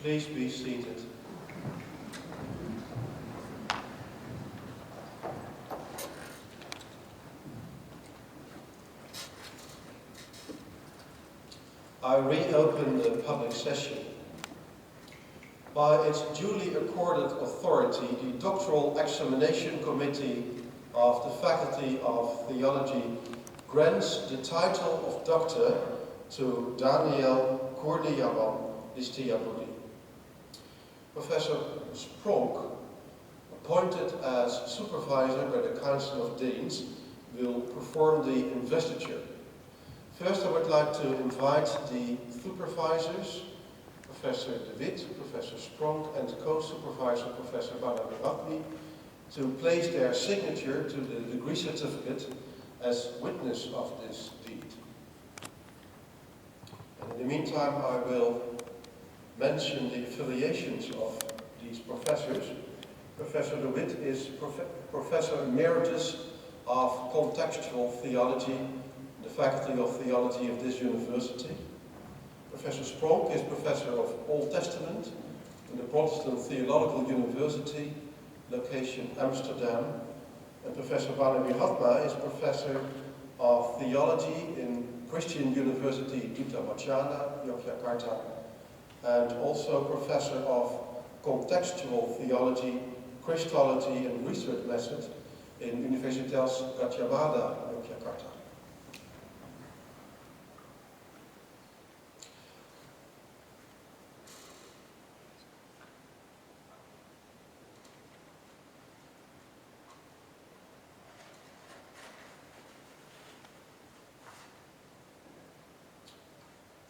Please be seated. I reopen the public session. By its duly accorded authority, the Doctoral Examination Committee of the Faculty of Theology grants the title of Doctor to Daniel K Listijabudi. Professor Spronk, appointed as supervisor by the Council of Deans, will perform the investiture. First, I would like to invite the supervisors, Professor De Wit, Professor Spronk, and co-supervisor Professor Vrije, to place their signature to the degree certificate as witness of this deed. And in the meantime, I will mention the affiliations of these professors. Professor De Wit is Professor Emeritus of Contextual Theology, the Faculty of Theology of this university. Professor Spronk is Professor of Old Testament in the Protestant Theological University, location Amsterdam. And Professor Vrije is Professor of Theology in Christian University Duta Wacana, Yogyakarta, and also Professor of Contextual Theology, Christology and Research Method in Universiteit Gadjah Mada, Yogyakarta.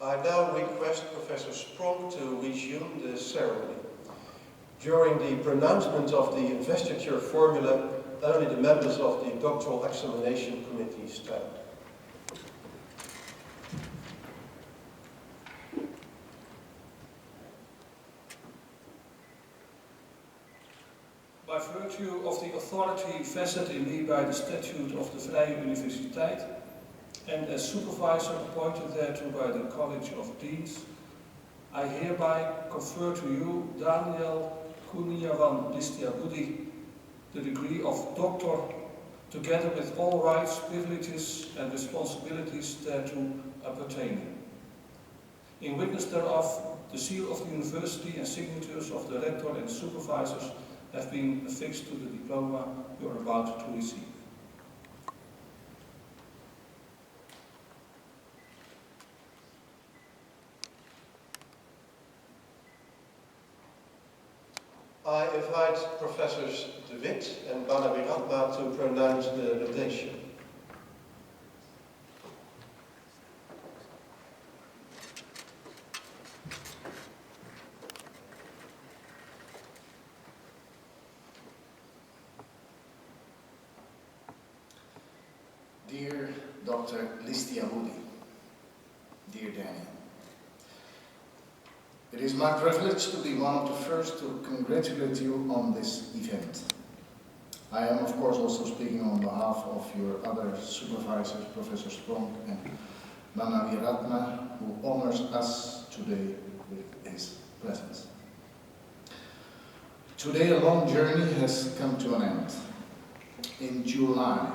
I now request Professor Spronk to resume the ceremony. During the pronouncement of the investiture formula, only the members of the Doctoral Examination Committee stand. By virtue of the authority vested in me by the statute of the Vrije Universiteit, and as supervisor appointed thereto by the College of Deans, I hereby confer to you, Daniel K Listijabudi, the degree of Doctor, together with all rights, privileges and responsibilities thereto appertaining. In witness thereof, the seal of the University and signatures of the Rector and supervisors have been affixed to the diploma you are about to receive. I invite Professors De Wit and Vrije to pronounce the laudation. Dear Dr. Listijabudi, dear Daniel, it is my privilege to be one of the first to congratulate you on this event. I am, of course, also speaking on behalf of your other supervisors, Professor Spronk and Vrije, who honors us today with his presence. Today, a long journey has come to an end. In July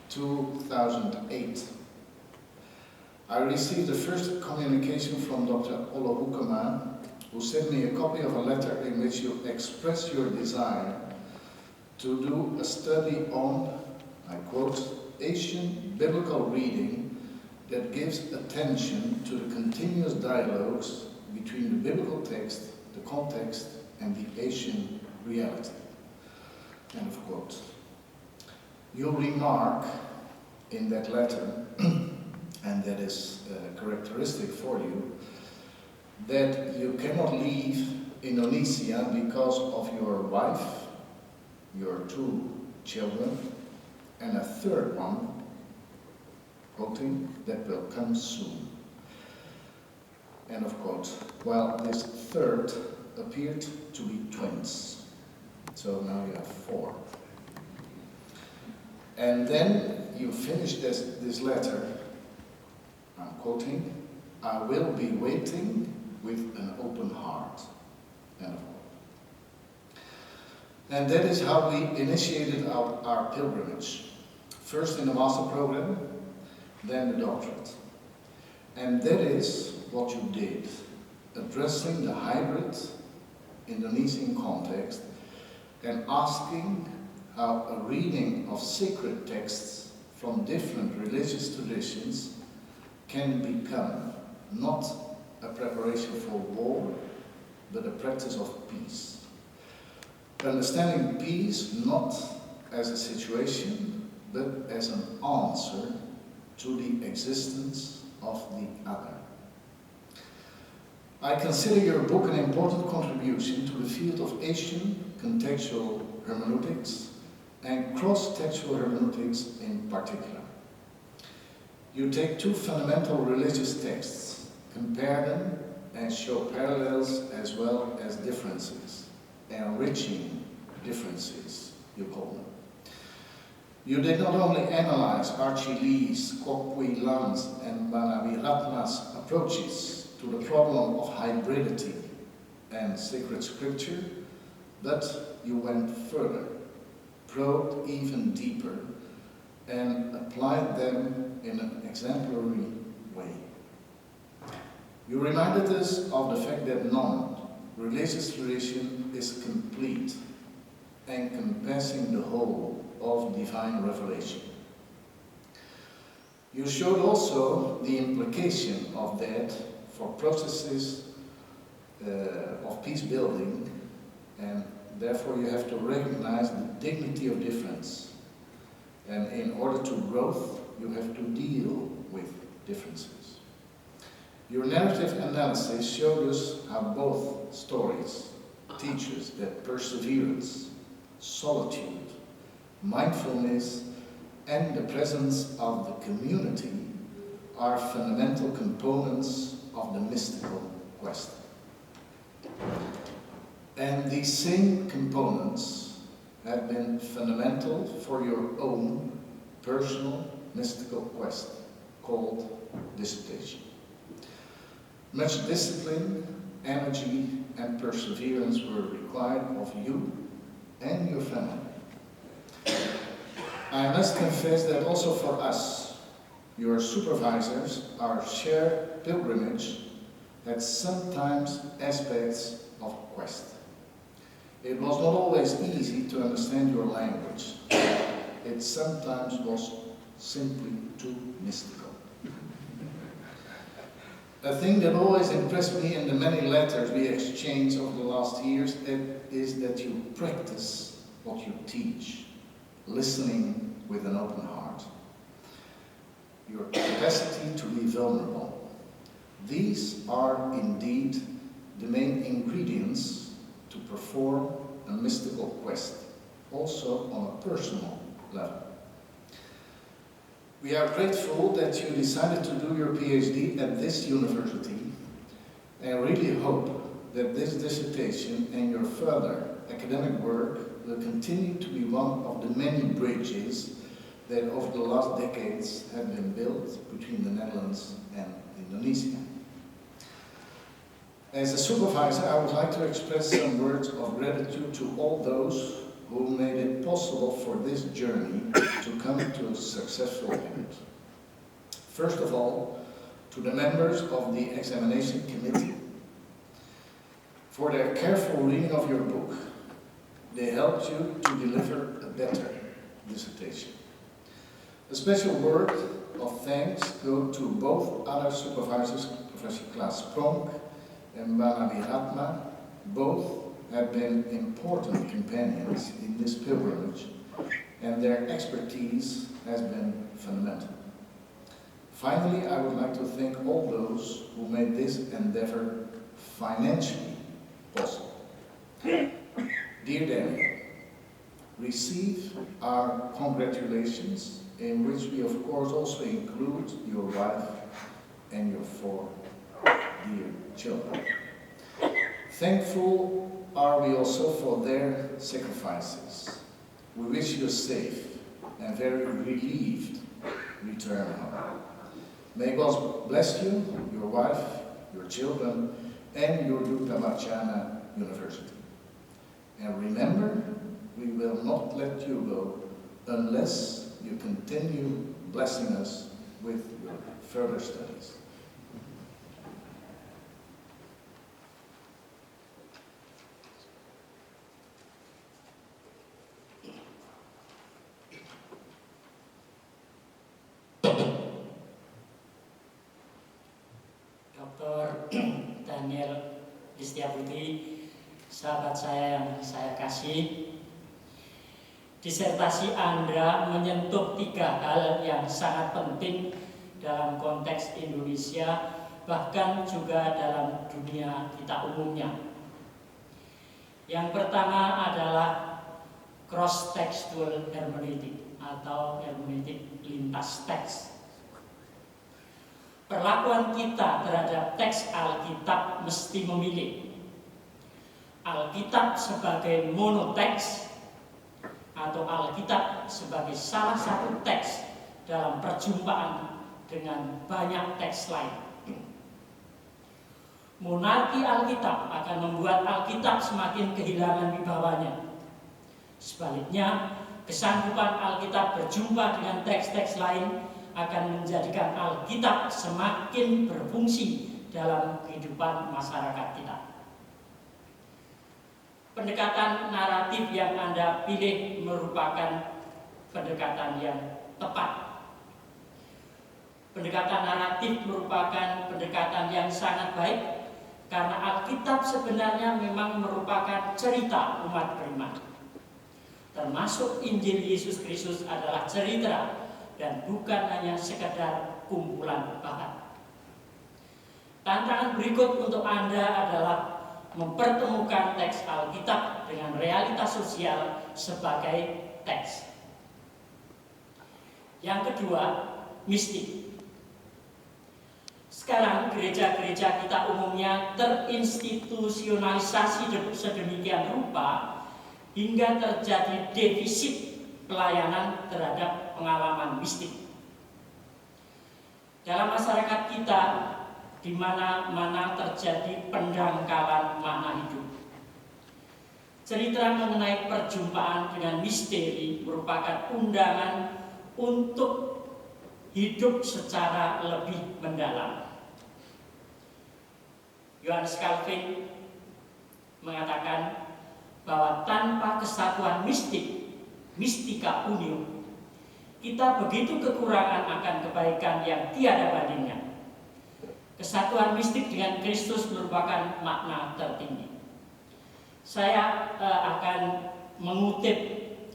2008, I received the first communication from Dr. Olorukema, who sent me a copy of a letter in which you express your desire to do a study on, I quote, Asian biblical reading that gives attention to the continuous dialogues between the biblical text, the context, and the Asian reality. End of quote. You remark in that letter, and that is characteristic for you, that you cannot leave Indonesia because of your wife, your 2 children, and a third one, quoting, that will come soon. End of quote. Well, this third appeared to be twins. So now you have 4. And then you finish this letter, I'm quoting, I will be waiting with an open heart. End of quote. And that is how we initiated our pilgrimage. First in the master program, then the doctorate. And that is what you did, addressing the hybrid Indonesian context and asking how a reading of sacred texts from different religious traditions can become not a preparation for war, but a practice of peace. Understanding peace not as a situation, but as an answer to the existence of the other. I consider your book an important contribution to the field of Asian contextual hermeneutics and cross-textual hermeneutics in particular. You take two fundamental religious texts, compare them, and show parallels as well as differences, enriching differences, you call them. You did not only analyze Archie Lee's, Kok Pui Lam's, and Banaviratna's approaches to the problem of hybridity and sacred scripture, but you went further, probed even deeper, and applied them in an exemplary way. You reminded us of the fact that none religious tradition is complete, encompassing the whole of divine revelation. You showed also the implication of that for processes of peace building, and therefore you have to recognize the dignity of difference. And in order to growth, you have to deal with differences. Your narrative analysis showed us how both stories teach us that perseverance, solitude, mindfulness, and the presence of the community are fundamental components of the mystical quest. And these same components have been fundamental for your own personal mystical quest, called dissertation. Much discipline, energy, and perseverance were required of you and your family. I must confess that also for us, your supervisors, our shared pilgrimage had sometimes aspects of quest. It was not always easy to understand your language. It sometimes was simply too mystical. A thing that always impressed me in the many letters we exchanged over the last years is that you practice what you teach, listening with an open heart. Your capacity to be vulnerable. These are indeed the main ingredients to perform a mystical quest, also on a personal level. We are grateful that you decided to do your PhD at this university, and really hope that this dissertation and your further academic work will continue to be one of the many bridges that over the last decades have been built between the Netherlands and Indonesia. As a supervisor, I would like to express some words of gratitude to all those who made it possible for this journey to come to a successful end. First of all, to the members of the examination committee for their careful reading of your book. They helped you to deliver a better dissertation. A special word of thanks go to both other supervisors, Professor Klaas Pronk and Banaviratna. Both have been important companions in this pilgrimage, and their expertise has been fundamental. Finally, I would like to thank all those who made this endeavor financially possible. Dear Daniel, receive our congratulations, in which we of course also include your wife and your 4 dear children. Thankful are we also for their sacrifices. We wish you a safe and very relieved return home. May God bless you, your wife, your children, and your Duta Wacana University. And remember, we will not let you go unless you continue blessing us with your further studies. Dr. Daniel Listijabudi, sahabat saya yang saya kasih, disertasi Anda menyentuh 3 hal yang sangat penting dalam konteks Indonesia, bahkan juga dalam dunia kita umumnya. Yang pertama adalah cross-textual hermeneutik atau hermeneutik lintas teks. Perlakuan kita terhadap teks Alkitab mesti memilih Alkitab sebagai monoteks atau Alkitab sebagai salah satu teks dalam perjumpaan dengan banyak teks lain. Monarki Alkitab akan membuat Alkitab semakin kehilangan wibawanya. Sebaliknya, kesanggupan Alkitab berjumpa dengan teks-teks lain akan menjadikan Alkitab semakin berfungsi dalam kehidupan masyarakat kita. Pendekatan naratif yang Anda pilih merupakan pendekatan yang tepat. Pendekatan naratif merupakan pendekatan yang sangat baik karena Alkitab sebenarnya memang merupakan cerita umat beriman. Termasuk Injil Yesus Kristus adalah cerita dan bukan hanya sekedar kumpulan bahan. Tantangan berikut untuk Anda adalah mempertemukan teks Alkitab dengan realitas sosial sebagai teks. Yang kedua, mistik. Sekarang gereja-gereja kita umumnya terinstitusionalisasi sedemikian rupa hingga terjadi defisit pelayanan terhadap pengalaman mistik. Dalam masyarakat kita, di mana-mana terjadi pendangkalan makna hidup. Cerita mengenai perjumpaan dengan misteri merupakan undangan untuk hidup secara lebih mendalam. Yohanes Calvin mengatakan bahwa tanpa kesatuan mistik, mistika unio, kita begitu kekurangan akan kebaikan yang tiada bandingnya. Kesatuan mistik dengan Kristus merupakan makna tertinggi. Saya akan mengutip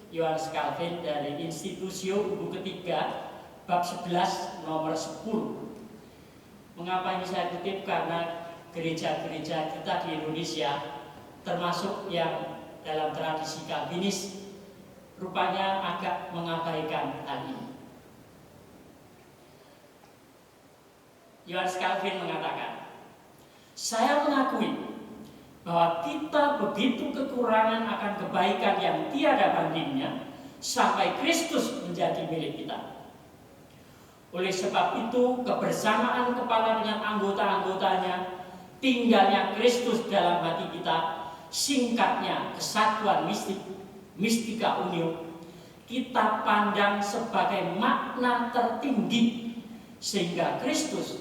Yohanes Calvin dari Institutio buku ketiga bab 11 nomor 10. Mengapa ini saya kutip? Karena gereja-gereja kita di Indonesia, termasuk yang dalam tradisi Calvinis, rupanya agak mengabaikan hal ini. Yohanes Calvin mengatakan, saya mengakui bahwa kita begitu kekurangan akan kebaikan yang tiada bandingnya sampai Kristus menjadi milik kita. Oleh sebab itu, kebersamaan kepala dengan anggota-anggotanya, tinggalnya Kristus dalam hati kita, singkatnya kesatuan mistika unio, kita pandang sebagai makna tertinggi, sehingga Kristus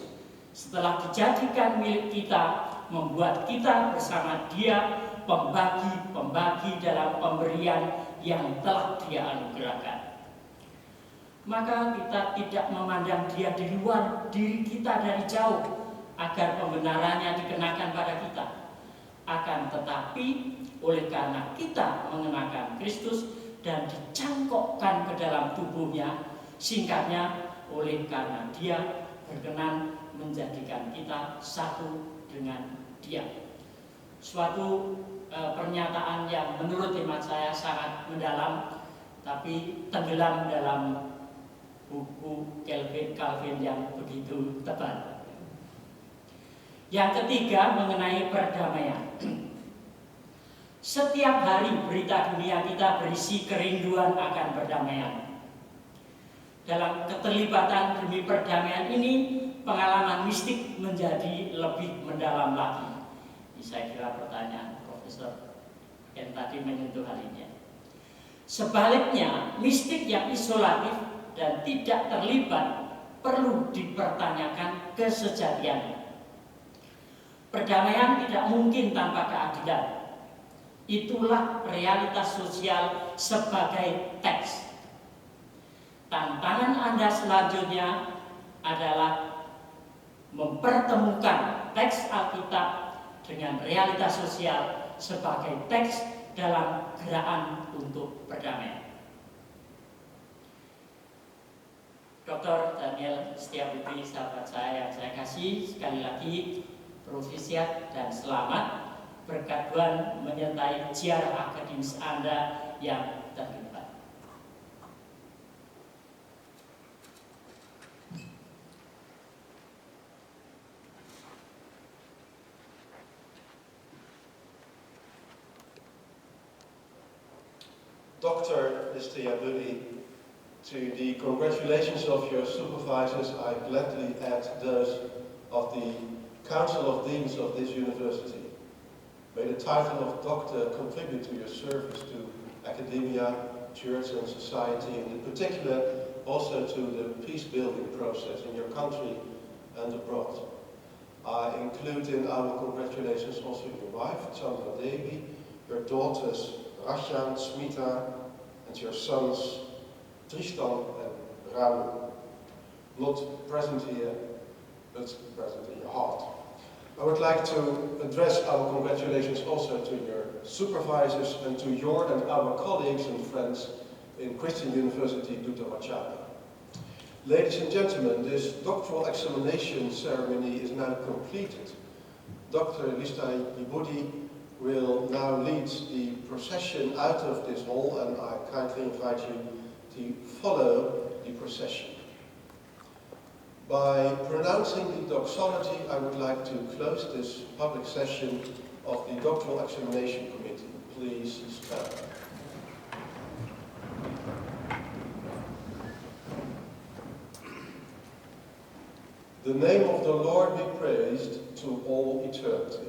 setelah dijadikan milik kita membuat kita bersama Dia pembagi-pembagi dalam pemberian yang telah Dia anugerahkan. Maka kita tidak memandang Dia di luar diri kita dari jauh agar pembenarannya dikenakan pada kita. Akan tetapi oleh karena kita mengenakan Kristus dan dicangkokkan ke dalam tubuhnya, singkatnya oleh karena Dia berkenan menjadikan kita satu dengan Dia. Suatu pernyataan yang menurut hemat saya sangat mendalam, tapi tenggelam dalam buku Calvin yang begitu tebal. Yang ketiga, mengenai perdamaian. Setiap hari berita dunia kita berisi kerinduan akan perdamaian. Dalam keterlibatan demi perdamaian ini, pengalaman mistik menjadi lebih mendalam lagi. Ini saya kira pertanyaan Prof. Profesor yang tadi menyentuh hal ini. Sebaliknya, mistik yang isolatif dan tidak terlibat perlu dipertanyakan kesejatiannya. Perdamaian tidak mungkin tanpa keadilan. Itulah realitas sosial sebagai teks. Tantangan Anda selanjutnya adalah mempertemukan teks Alkitab dengan realitas sosial sebagai teks dalam gerakan untuk perdamaian. Dr. Daniel Setiabudi, sahabat saya yang saya kasih, sekali lagi profisiat dan selamat berkat Tuhan menyertai ziarah akademis Anda yang terlibat. Dr. Listijabudi, to the congratulations of your supervisors, I gladly add those of the Council of Deans of this university. May the title of doctor contribute to your service to academia, church and society, and in particular also to the peace-building process in your country and abroad. I include in our congratulations also your wife, Chandra Devi, your daughters Rashan, Smita, and your sons Tristan and Raul, not present here, but present in your heart. I would like to address our congratulations also to your supervisors and to your and our colleagues and friends in Christian University Duta. Ladies and gentlemen, this doctoral examination ceremony is now completed. Dr. Listijabudi will now lead the procession out of this hall, and I kindly invite you to follow the procession. By pronouncing the doxology, I would like to close this public session of the Doctoral Examination Committee. Please stand. The name of the Lord be praised to all eternity.